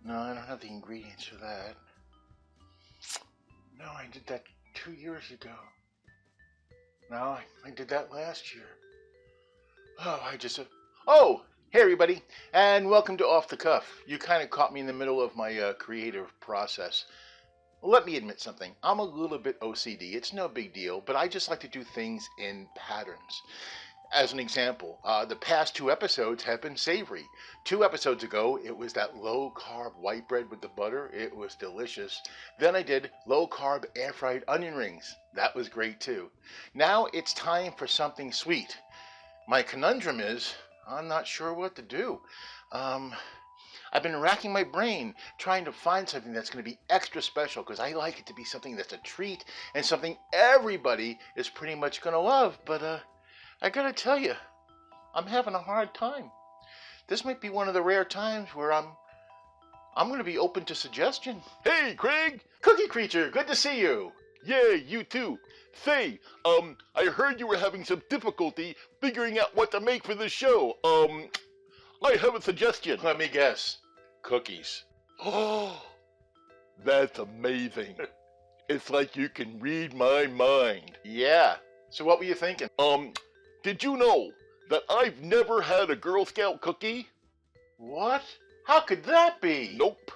No, I don't have the ingredients for that. No, I did that 2 years ago. No, I did that last year. Oh, hey everybody, and welcome to Off the Cuff. You kind of caught me in the middle of my creative process. Let me admit something. I'm a little bit OCD. It's no big deal, but I just like to do things in patterns. As an example, the past two episodes have been savory. 2 episodes ago, it was that low carb white bread with the butter. It was delicious. Then I did low carb air fried onion rings. That was great too. Now it's time for something sweet. My conundrum is I'm not sure what to do. Um, I've been racking my brain trying to find something that's going to be extra special because I like it to be something that's a treat and something everybody is pretty much going to love. But I gotta tell you, I'm having a hard time. This might be one of the rare times where I'm gonna be open to suggestion. Hey, Craig! Cookie Creature, good to see you. Yeah, you too. Say, I heard you were having some difficulty figuring out what to make for the show. I have a suggestion. Let me guess. Cookies. Oh, that's amazing. It's like you can read my mind. Yeah. So what were you thinking? Did you know that I've never had a Girl Scout cookie? What? How could that be? Nope.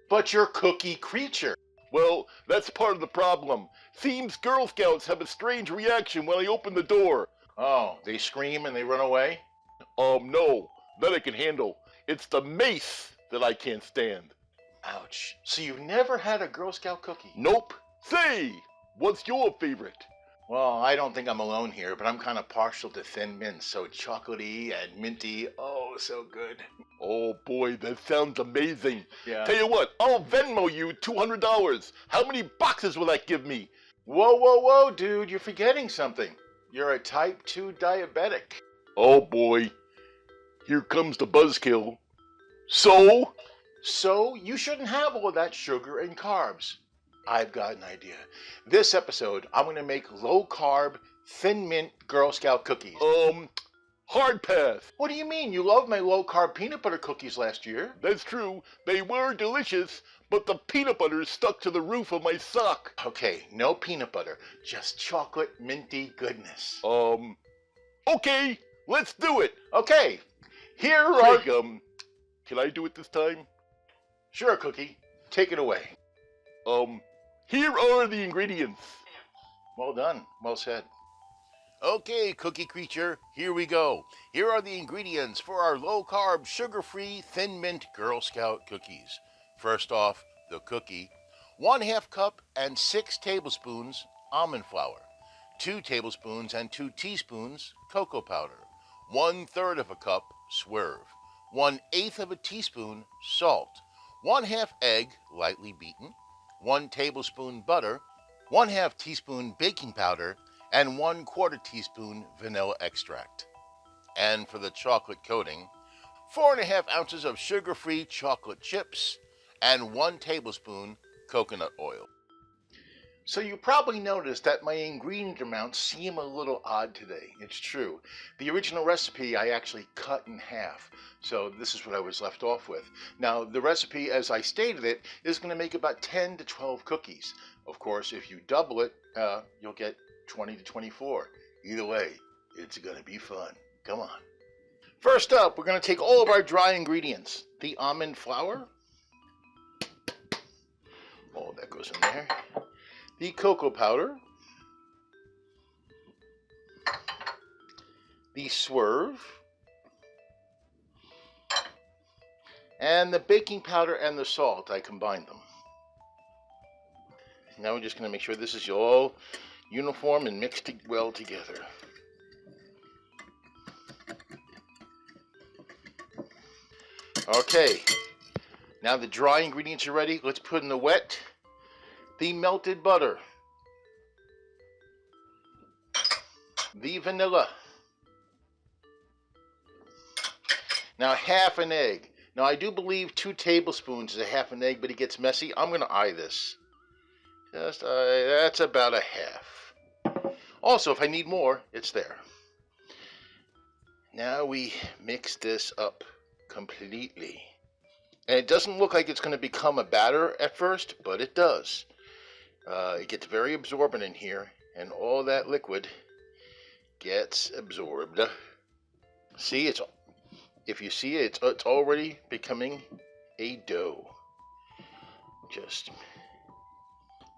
But you're Cookie Creature. Well, that's part of the problem. Seems Girl Scouts have a strange reaction when I open the door. Oh, they scream and they run away? No, that I can handle. It's the mace that I can't stand. Ouch. So you've never had a Girl Scout cookie? Nope. Say, what's your favorite? Well, I don't think I'm alone here, but I'm kind of partial to Thin Mints, so chocolatey and minty. Oh, so good. Oh boy, that sounds amazing. Yeah. Tell you what, I'll Venmo you $200. How many boxes will that give me? Whoa, dude, you're forgetting something. You're a type 2 diabetic. Oh boy, here comes the buzzkill. So you shouldn't have all that sugar and carbs. I've got an idea. This episode, I'm going to make low carb, Thin Mint Girl Scout cookies. Hard pass. What do you mean? You loved my low carb peanut butter cookies last year. That's true. They were delicious, but the peanut butter stuck to the roof of my sock. Okay, no peanut butter, just chocolate minty goodness. Okay, let's do it. Okay, here are... Craig, can I do it this time? Sure, Cookie. Take it away. Here are the ingredients. Well done. Well said. Okay, Cookie Creature, here we go. Here are the ingredients for our low-carb, sugar-free, Thin Mint Girl Scout cookies. First off, the cookie. 1/2 cup and 6 tablespoons almond flour. 2 tablespoons and 2 teaspoons cocoa powder. 1/3 of a cup swerve. 1/8 of a teaspoon salt. 1/2 egg, lightly beaten. 1 tablespoon butter. 1/2 teaspoon baking powder. And 1/4 teaspoon vanilla extract. And for the chocolate coating, 4.5 ounces of sugar-free chocolate chips and 1 tablespoon coconut oil. So you probably noticed that my ingredient amounts seem a little odd today. It's true. The original recipe I actually cut in half. So this is what I was left off with. Now the recipe as I stated it is going to make about 10 to 12 cookies. Of course, if you double it, you'll get 20 to 24. Either way, it's going to be fun. Come on. First up, we're going to take all of our dry ingredients. The almond flour. All that goes in there. The cocoa powder. The swerve. And the baking powder and the salt. I combined them. Now we're just going to make sure this is all uniform and mixed well together. Okay, now the dry ingredients are ready. Let's put in the wet. The melted butter. The vanilla. Now half an egg. Now I do believe 2 tablespoons is a half an egg, but it gets messy. I'm going to eye this. That's about a half. Also, if I need more, it's there. Now we mix this up completely. And it doesn't look like it's going to become a batter at first, but it does. It gets very absorbent in here, and all that liquid gets absorbed. See, if you see it, it's already becoming a dough. Just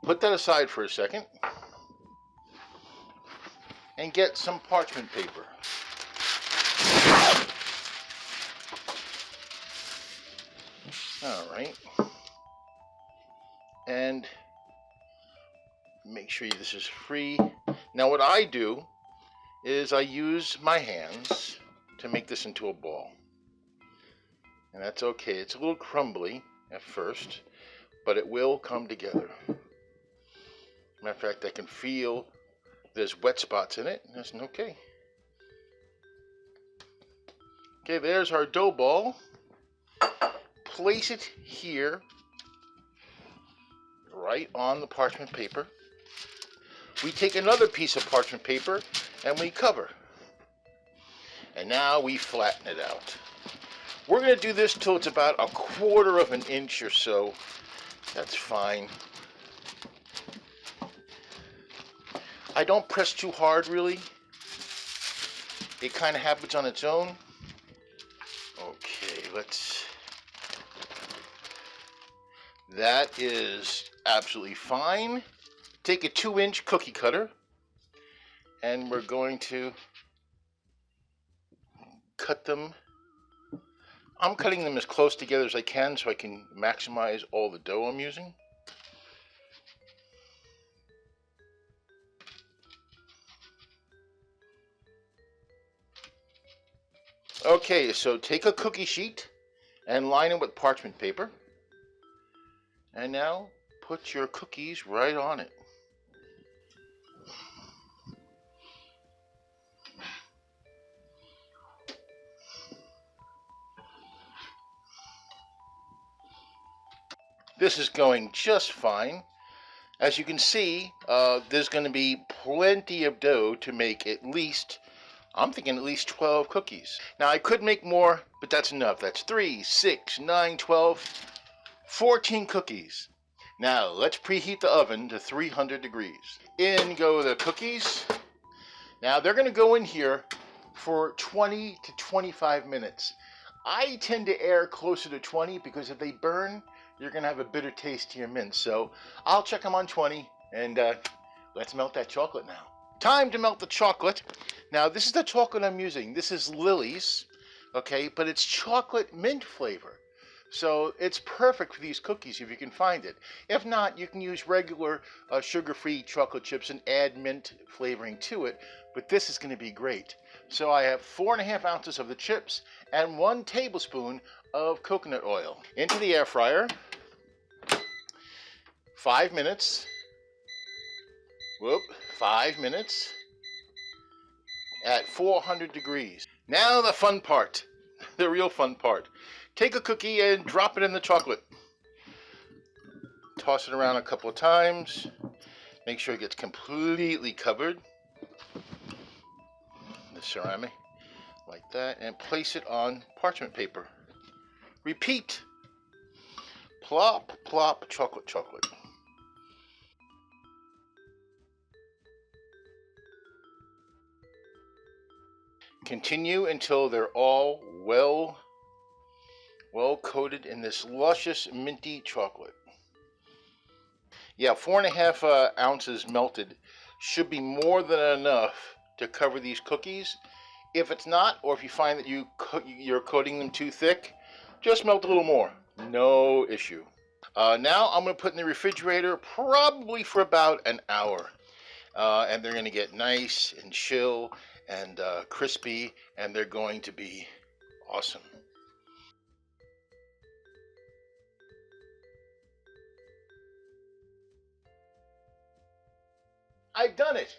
put that aside for a second and get some parchment paper. All right. And make sure this is free. Now what I do is I use my hands to make this into a ball. And that's okay. It's a little crumbly at first, but it will come together. Matter of fact, I can feel there's wet spots in it. That's okay. Okay, there's our dough ball. Place it here, right on the parchment paper. We take another piece of parchment paper and we cover. And now we flatten it out. We're going to do this till it's about 1/4 of an inch or so. That's fine. I don't press too hard, really. It kind of happens on its own. Okay, that is absolutely fine. Take a 2-inch cookie cutter, and we're going to cut them. I'm cutting them as close together as I can so I can maximize all the dough I'm using. Okay, so take a cookie sheet and line it with parchment paper. And now put your cookies right on it. This is going just fine. As you can see, there's going to be plenty of dough to make I'm thinking at least 12 cookies. Now I could make more, but that's enough. That's 3, 6, 9, 12, 14 cookies. Now let's preheat the oven to 300 degrees. In go the cookies. Now they're going to go in here for 20 to 25 minutes. I tend to err closer to 20 because if they burn, you're going to have a bitter taste to your mince. So I'll check them on 20, and let's melt that chocolate now. Time to melt the chocolate. Now this is the chocolate I'm using. This is Lily's, okay, but it's chocolate mint flavor. So it's perfect for these cookies if you can find it. If not, you can use regular sugar-free chocolate chips and add mint flavoring to it, but this is going to be great. So I have 4½ ounces of the chips and 1 tablespoon of coconut oil. Into the air fryer, 5 minutes. 5 minutes at 400 degrees. Now the fun part, the real fun part. Take a cookie and drop it in the chocolate. Toss it around a couple of times. Make sure it gets completely covered. The ceramic, like that, and place it on parchment paper. Repeat. Plop, plop, chocolate, chocolate. Continue until they're all well coated in this luscious minty chocolate. Yeah, 4½ ounces melted should be more than enough to cover these cookies. If it's not, or if you find that you're coating them too thick, just melt a little more. No issue. Now I'm going to put in the refrigerator probably for about an hour. And they're going to get nice and chill and crispy, and they're going to be awesome. I've done it!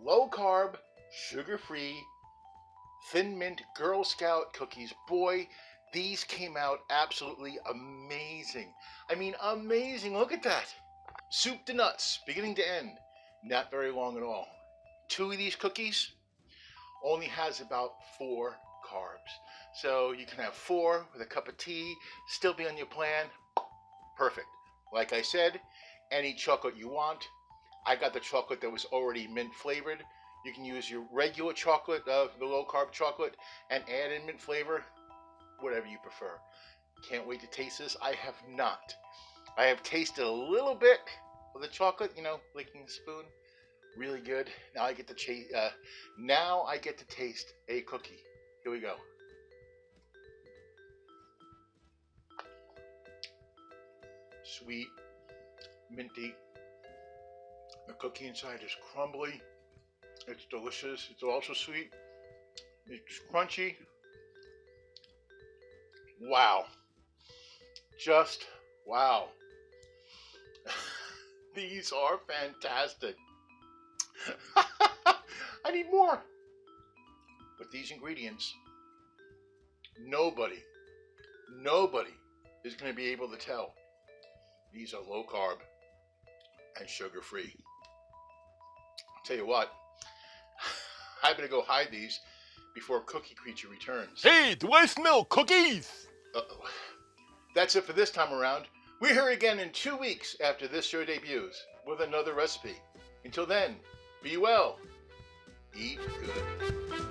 Low carb, sugar free, thin mint Girl Scout cookies. Boy, these came out absolutely amazing. I mean, amazing. Look at that. Soup to nuts, beginning to end. Not very long at all. 2 of these cookies only has about 4 carbs. So you can have 4 with a cup of tea, still be on your plan. Perfect. Like I said, any chocolate you want. I got the chocolate that was already mint flavored. You can use your regular chocolate, the low carb chocolate, and add in mint flavor, whatever you prefer. Can't wait to taste this. I have not. I have tasted a little bit of the chocolate, licking the spoon. Really good. Now I get to taste a cookie. Here we go. Sweet, minty. The cookie inside is crumbly. It's delicious. It's also sweet. It's crunchy. Wow. Just wow. These are fantastic. I need more. But these ingredients, nobody is going to be able to tell. These are low carb and sugar free. Tell you what, I better go hide these before Cookie Creature returns. Hey, do I smell cookies? Uh-oh. That's it for this time around. We're here again in 2 weeks after this show debuts with another recipe. Until then, be well, eat good.